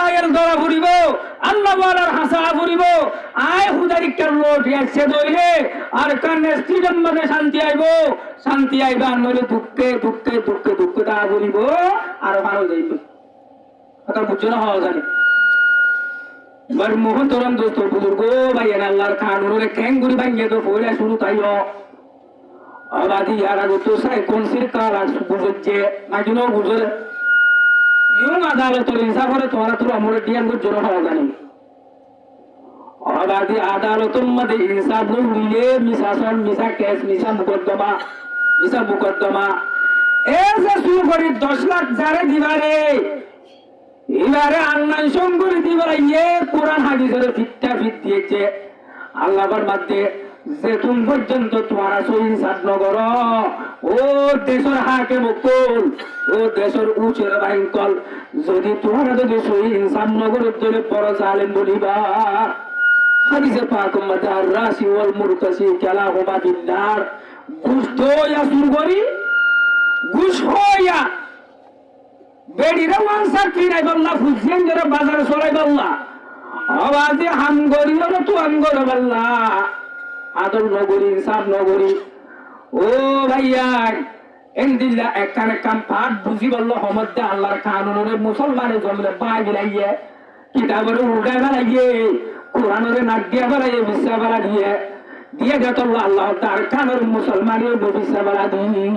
আল্লাহের দরা ফুরিব আল্লাহ ওয়ালার হাসা ফুরিব আয় হুদারি কাল্লো ঠিয়াছে দইলে আর কানে স্ত্রীর মধ্যে শান্তি আইবা নইলে দুঃখে দুঃখে দুঃখে দুঃখে তা ফুরিব আর ভালো যাইব কথা বুঝছো না হওয়া জানে বার মোহন তোরম দোস্ত বুজুর্গ ভাইয়ের আল্লাহর কানুরে খ্যাঙ্গুরি ভাইয়ে তো ফইলা শুরু তাইও আবাদি ইয়ারা গো তো সাই কোন সিরকার আর বুঝছে নাকিনো বুঝে ইউং আদালতের হিসাবে তোরা তোর আমরে ডিয়ান গো জোর হওয়া জানি আবাদি আদালতের মধ্যে হিসাব লইলে মিসাসন মিসা কেস মিসা মুকদ্দমা এ যে শুরু করি 10 লাখ যারে দিবারে এবারে আল্লাহ সঙ্গরি দিবারে ইয়ে কোরআন হাদিসের ফিট দিয়েছে আল্লাহর মধ্যে যেতুন পর্যন্ত তোমারা সই ইনসাফ নগর ও দেশের হাকে মুকুল ও দেশের উচের বাইঙ্কল যদি তোমারা যদি সই ইনসাফ নগর ধরে বড় জালেম বলিবা হাদিসে পাক মধ্যে আর রাশি ওয়াল মুরতাসি কালাহুমা বিন্নার ঘুষ দয়া শুরু করি ঘুষ হইয়া বেডিরা ওয়ানসার কিনাই বল্লা ফুজিয়ান যারা বাজারে সরাই বল্লা আওয়াজে হাম গরি হলো তো হাম গরি বল্লা আদর নগরী ইনসাফ নগরী ও ভাইয়া এন্দিল্লা একখানে কাম পাঠ বুঝি বললো হমদ্দে আল্লাহর কানুনের মুসলমানের জমিনে বাই বিলাইয়ে কিতাবের উল্টা বেলাইয়ে কোরআনের নাক দিয়া বেলাইয়ে বিশ্বাস বেলা দিয়ে গেত আল্লাহ তার কানের মুসলমানের বিশ্বাস বেলা দিন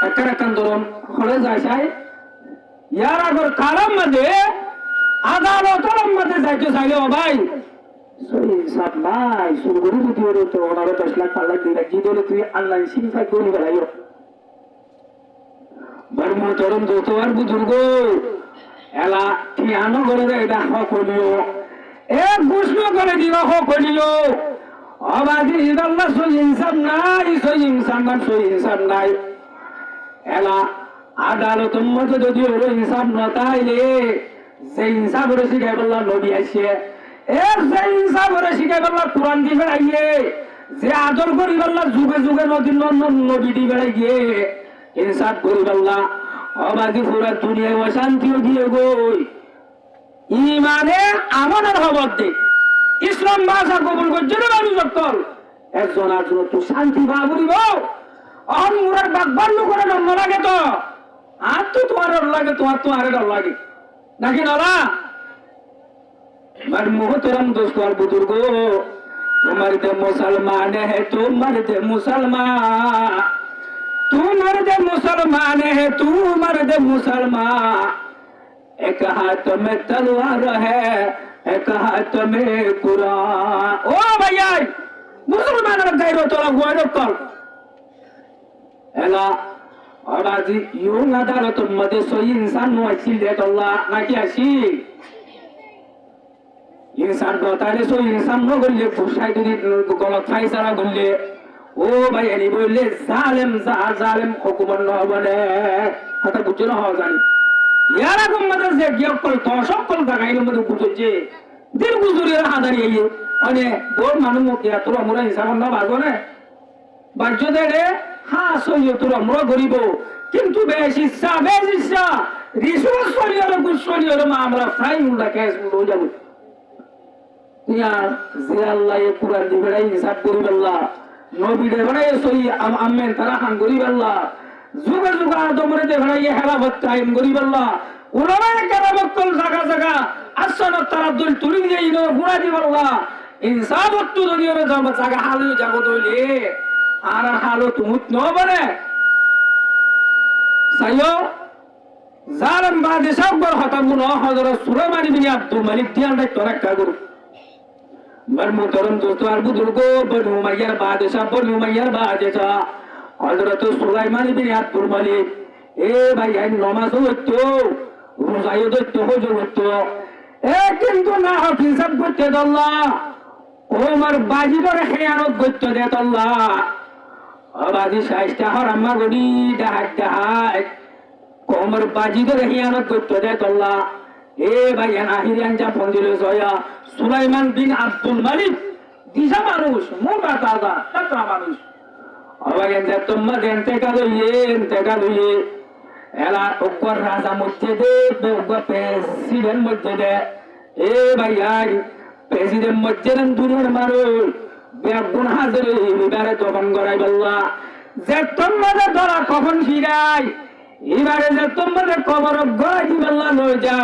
একখানে কান্দরম হলে যায় চাই ইয়ার আগর কালাম মধ্যে আদালতের মধ্যে যাইতে চাইলে ও ভাই সব নাই শুরু করে দিতে হলো তো ওনারও 10 লাখ 5 লাখ দিয়ে রাখি দিলে তুই আল্লাহ সিনফাই করে বেড়াইও বড় মোহতরম দোস্ত আর বুজুর্গ এলা ঠিয়ানো করে দেয় এটা হক হলিও এ ঘুষণ করে দিবা হক হলিও অবাধি আল্লাহ সই ইনসাফ নাই এলা আদালতের মধ্যে যদি হলো ইনসাফ না তাইলে যে ইনসাফ হলে শিখাই বললাম নবী আসছে এর যে ইনসাফ হলে শিখাই বললাম কোরআন দিয়ে বেড়াইয়ে যে আদর করি বললাম যুগে যুগে নবী দিয়ে বেড়াইয়ে ইনসাফ করি বললাম অবাধি পুরা দুনিয়ায় অশান্তিও দিয়ে গই ইমানে আমাদের খবর দে ইসলাম ভাষা কবুল করছে না মানুষ সকল একজন আজন তো শান্তি ভাবুরিব অমুরার বাগবান্ন করে ডর লাগে তো আর তো তোমার ডর লাগে তোমার তো আরে ডর লাগে নাকি নলা আমার মোহতরম দোস্ত আর বুজুর্গ তোমার দে মুসলমান হে তোমার দে মুসলমান তোমার দে মুসলমান হে তোমার দে মুসলমান এক হাত মে তলওয়ার হে এক হাত মে কুরআন ও ভাইয়া মুসলমানের গায়রো তোলা গোয়রো কল এলা অবাজি ইউং আদালতের মধ্যে সই ইনসান নয়ছিল আল্লাহ নাকি আসি ইনসান তাহলে সই ইনসান ন করলে ফুসাই যদি গলত ফাইসারা করলে ও ভাই এনি বললে জালেম হুকুমত নহবনে কথা বুঝছো না হওয়া জানি ইয়ারা মধ্যে যে গিয়ে কল তো সকল জায়গায় মধ্যে বুঝছে দিন গুজুরের হাজারি আইয়ে মানে বড় মানুষ মুখে তোর আমরা হিসাব না বাজো না বাজ্য দে রে হ্যাঁ সই তোর আমরা গরিব কিন্তু বেশ ইচ্ছা রিসোর্স শরীর গুসরীর মা আমরা ফ্রাই উল্টা ক্যাশ উল্টো যাবো যে আল্লাহ কোরআন দি বেড়াই হিসাব করি বললা নবী দে বেড়াই সই আমেন তারা খান করি বললা যুগে যুগে আদমরে দে বেড়াই হেলাফত কায়েম করি বললা ওরা কেরামত জায়গা আসন তারাদুল তুরি যাই ন গুণা দি বললা ইনসাফত তো দুনিয়ার জায়গা হালু যাবো দইলে আর হালো তুমুত ন বনে সাইও জালেম বাদশাহ বর হতামু ন হযরত সুলাইমান ইবনে আব্দুল মালিক দিয়ান দায়িত্ব রাখা গুরু মরমুতরম দোস্ত আর বুজুর্গ বনু উমাইয়ার বাদশাহ হযরত সুলাইমান ইবনে আব্দুল মালিক এ ভাই আই নামাজও হতো রোজাও হতো হজ হতো এ কিন্তু না হিসাব করতে আল্লাহ ওমর বাজিদর খেয়ানত করতে দে আল্লাহ আবাদি সাইস্তা হারাম্মা গডি ডাহাত ওমর বাজিদর খেয়ানত করতে দে আল্লাহ এ ভাই আহিরিয়ান যা ফন্দিল জয়া সুলাইমান বিন আব্দুল মালিক দিশা মানুষ মোটা তাজা টাকা মানুষ আবার এনতে তোমার এনতে কালো এলা অগ্গর রাজা মসজিদে অগ্গর প্রেসিডেন্ট মসজিদে এ ভাইয়াই প্রেসিডেন্ট মসজিদের দুনিয়ার মানুষ বেগুন হাজারে এবারে তখন গড়াই বললা যে তোমাদের ধরা কখন ফিরাই এবারে যে তোমাদের কবর গড়াই বললা লই যা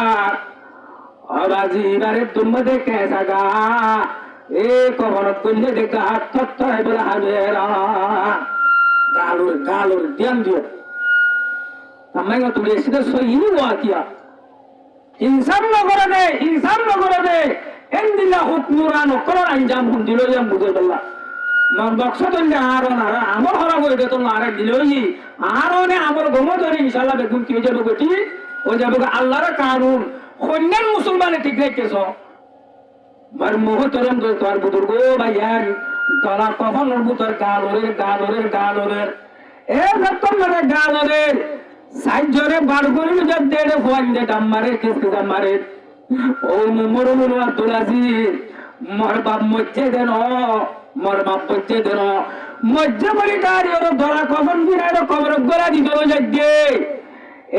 আবাজি এবারে তোমাদের কেসা গা এ কবর করলে দেখা হাত তত্তরাই বলে হাবেরা গালুর গালুর দিয়ান দিও আমায় তুমি এসে সই ওয়াকিয়া ইনসান নগরে দে এন্দিলা হুকমুরান কোন আঞ্জাম হুন দিল ইয়াম বুঝে বললা মন বক্স তো আর আমল হরা কইতে তো আর দিলই আর ওনে আমল গমো ধরে ইনশাআল্লাহ বেগুন কি যাবে গটি ও যাবে আল্লাহর কানুন হন্যান মুসলমানে ঠিক রাখতেছ মার মোহতরম তো তোর বুজুর্গ ভাইয়ান তলা কখন বুতর গালরের এ যতন মানে গালরের সাইজরে বারগুরি জব দেড়ে ফোন দে ডাম্মারে কিসকে ডাম্মারে ও মোমরো মোর আব্দুল আজিজ মোর বাপ মজ্জে দেন মজ্জে বলি কারি ওর ধরা কখন বিরাড় কবর গোলা দিতে যাচ্ছে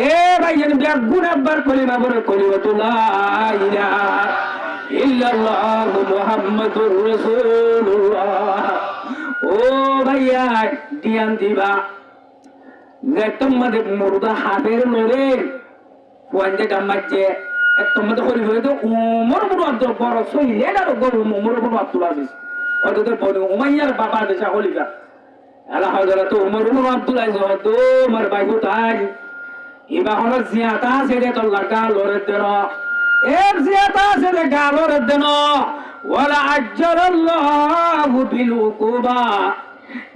এ ভাইজান বেগুন একবার কলিমা বলে কলিমাতুল্লাহ ইলাহা ইল্লাল্লাহ মুহাম্মাদুর রাসূলুল্লাহ ও ভাইয়া দিয়ান দিবা যে তোমাদের মুর্দা হাবের লোরে ওয়ানজে গাম্মাজে তোমাদের করি হয়ে তো উমর মুর আব্দুল বড় সইলে আর গরু উমর মুর আব্দুল আজিজ ওদের বড় উমাইয়ার বাবা দেশা হলিকা আলা হযরত উমর মুর আব্দুল আজিজ তো মার ভাই তাই ইবা হলো জিয়াতা সেরে তো লাগা লোরে দেন এক জিয়াতা সেরে গালোরে দেন ওয়ালা আজ্জালাল্লাহু বিল উকুবা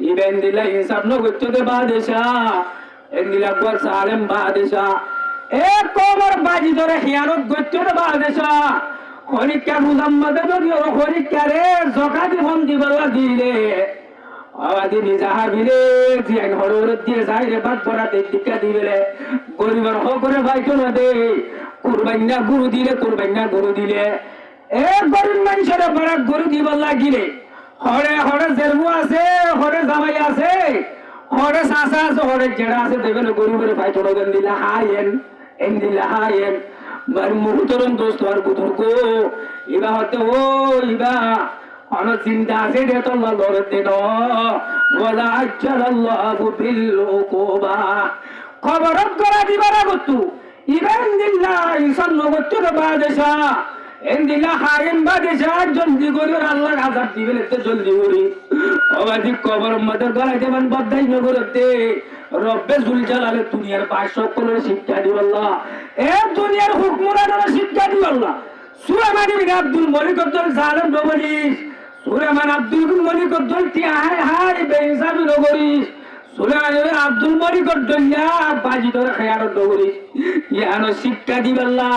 ইবেন দিলা হিসাব ন গচ্চতে বাদেশা এন্দিলা গর সালেম বাদেশা এক কবর বাজি ধরে হিয়ানত গচ্চতে বাদেশা হরিকা মুহাম্মদ নবীর হরিকা রে জকাতি হন দিবলা দিলে আওয়াজি নিজাহা বিলে জিয়ান হররত দিয়ে যাইরে বাদ পড়াতে টিকা দিলে গরিবর হ করে ভাই চলে দে কুরবাইনা গুরু দিলে এ গরিব মানুষের বড় গুরু দিব লাগিলে হরে জেরবু আছে হরে জামাই আছে হরে সাসা আছে হরে জেড়া আছে দেবেন গরিবের ভাই চলে দেন দিলা হায়েন বার মুহতরম দোস্ত আর বুঝুক ইবা হতে ও ইবা অন চিন্তা আছে রে তো লড় দেন ওয়ালা আজ্জালাল্লাহু বিল উকুবা খবর করা দিবারা গতু ইবেন দিল্লাহ ইনসান নগত্য বাদেশা এন্দিলা হায়েন বাদেশা জলদি করে আল্লাহ আযাব দিবেন এত জলদি করে আবাদি কবর মধ্যে গলা যেমন বদাই নগরতে রব্বে জুল জালালে দুনিয়ার পাঁচ সকলের শিক্ষা দিব আল্লাহ এ দুনিয়ার হুকমরানের শিক্ষা দিব আল্লাহ সুলাইমান বিন আব্দুল মালিক আব্দুল জালেম নগরিস সুলাইমান আব্দুল মালিক আব্দুল তি হায় বেইনসাফি নগরিস সুলাইমান আব্দুল মালিক আব্দুল্লাহ বাজি ধরে খেয়ারত নগরিস ইয়ানো শিক্ষা দিব আল্লাহ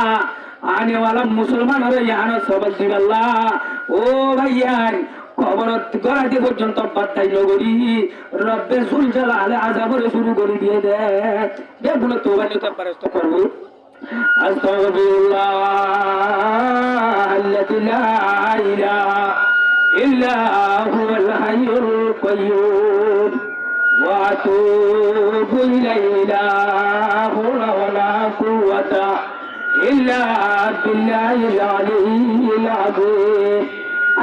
আনে ওয়ালা মুসলমান হরে ইয়ানো সবক দিব আল্লাহ ও ভাইয়ান কবরত গড়াইতে পর্যন্ত বাধ্যাই নগরী রব্বে জুল জালালে আযাবরে শুরু করে দিয়ে দে দেখুন তোবা নিতে পারস্ত করব আস্তাগফিরুল্লাহ আল্লাযী লা ইলাহা ইল্লা হুয়াল হাইয়ুল কাইয়্যুম ওয়া আতুবু ইলাইহি লা হাওলা ওয়ালা কুওয়াতা ইল্লা বিল্লাহিল আলিয়্যিল আযীম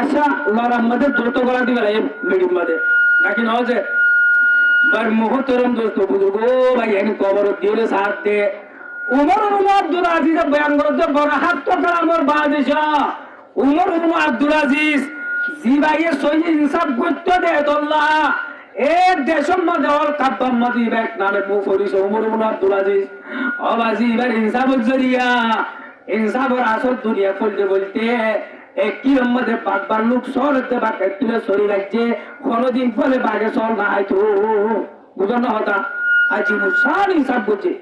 আচ্ছা লড়ার মধ্যে দ্রুত গলা দিবে মিডিম মধ্যে নাকি নজে বার মুহতরম দোস্ত বুঝুক ভাই এনে কবর দিলে সাথ দে উমর আব্দুল আজিজ বয়ান করতে বড় হাত তো আমার বাদেশা উমর আব্দুল আজিজ জি ভাইয়ে সহি ইনসাফ করতে দে আল্লাহ এ দেশের মধ্যে অল কাব্বাম মধ্যে ব্যাক নামে মুখ করিস উমর আব্দুল আজিজ অবাজি এবার ইনসাফের জরিয়া ইনসাফের আসল দুনিয়া বলতে বলতে একই মধ্যে বাগবার লোক সরতে বাগ একটু সরি লাগছে কোনদিন ফলে বাগে সর না হয়তো বুঝানো হতা আজি মুসান হিসাব করছে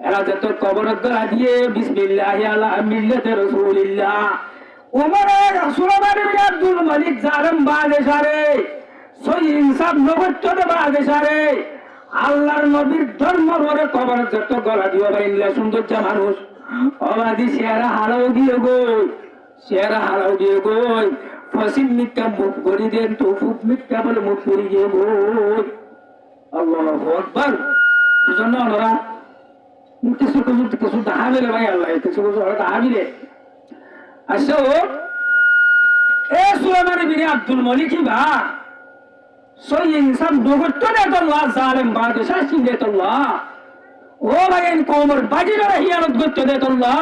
এরা যত কবরত গলা দিয়ে বিসমিল্লাহি আলা মিল্লাতে রাসূলিল্লাহ ওমর সুলাইমান বিন আব্দুল মালিক জালেম বাদেশারে সহি হিসাব নগচ্চতে বাদেশারে আল্লাহর নবীর ধর্ম ধরে কবরত যত গলা দিয়ে বাইলা সৌন্দর্য মানুষ অবাদি শেরা হারাও দিয়ে গই ফসিল মিথ্যা মুখ গড়ি দেন তো ফুট মিথ্যা বলে মুখ করি গিয়ে গই আল্লাহু আকবার বুঝুন না ওরা এ দুনিয়ার মধ্যে যত মানুষ আছে সহি ইনসাফ নগচ্চতে বাদেশারে আল্লাহর নবীর ধর্ম ধরে কবরত যত গলা দিয়ে বাইলা সৌন্দর্য মানুষ অবাদি শেরা হারাও দিয়ে গই ফসিল মিথ্যা মুখ গড়ি দেন তো ফুট মিথ্যা বলে মুখ করি গিয়ে গই কিছু দাহাবিলে ভাই আল্লাহ কিছু দাহাবিলে আসো এ সুলেমান বিন আব্দুল মলিক বা সই ইনসান দুগত দেতল্লাহ জালেম বাদশা সিং দেতল্লাহ ও ভাই এন কোমর বাজিরা হিয়ানত গত দেতল্লাহ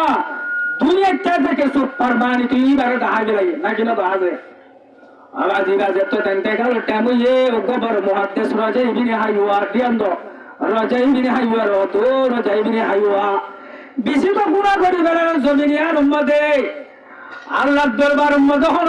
দুনিয়া থেকে সব পারমানি তুই বারে দাহাবিলে নাকি না দাহাবে আওয়াজ ইবাজ তো তেনতে গেল টামুয়ে গোবর মুহাদ্দিস রাজা ইবনে হাইওয়া দিয়ান্দো রাজা ইবনে হাইওয়া রতো রাজা ইবনে হাইওয়া বেশি তো গুনাহ করি বেড়ানো জমিনে আর উম্মতে আল্লাহর দরবার উম্মত হন